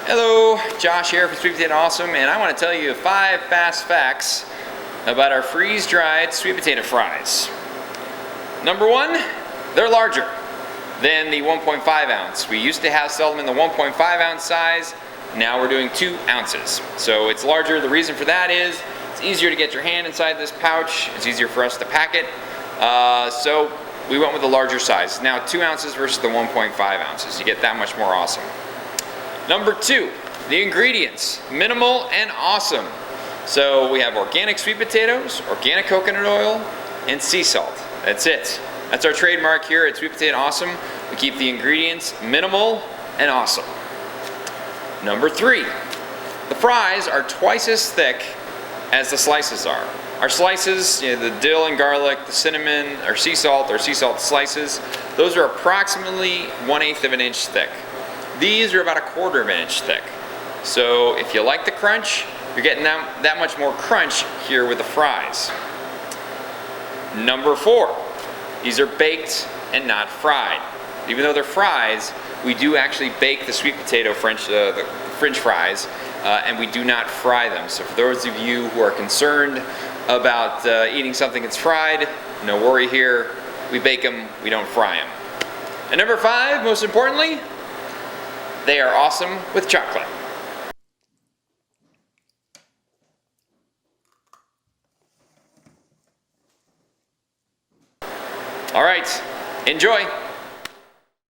Hello, Josh here from Sweet Potato Awesome, and I want to tell you 5 fast facts about our freeze-dried sweet potato fries. Number 1, they're larger than the 1.5 ounce. We used to sell them in the 1.5 ounce size. Now we're doing 2 ounces. So it's larger. The reason for that is it's easier to get your hand inside this pouch. It's easier for us to pack it. So we went with the larger size. Now 2 ounces versus the 1.5 ounces. You get that much more awesome. Number 2, the ingredients, minimal and awesome. So we have organic sweet potatoes, organic coconut oil, and sea salt. That's it. That's our trademark here at Sweet Potato Awesome. We keep the ingredients minimal and awesome. Number 3, the fries are twice as thick as the slices are. Our slices, the dill and garlic, the cinnamon, our sea salt slices, those are approximately 1/8 of an inch thick. These are about 1/4 of an inch thick. So if you like the crunch, you're getting that much more crunch here with the fries. Number 4, these are baked and not fried. Even though they're fries, we do actually bake the sweet potato the French fries, and we do not fry them. So for those of you who are concerned about eating something that's fried, no worry here. We bake them, we don't fry them. And number 5, most importantly, they are awesome with chocolate. All right, enjoy.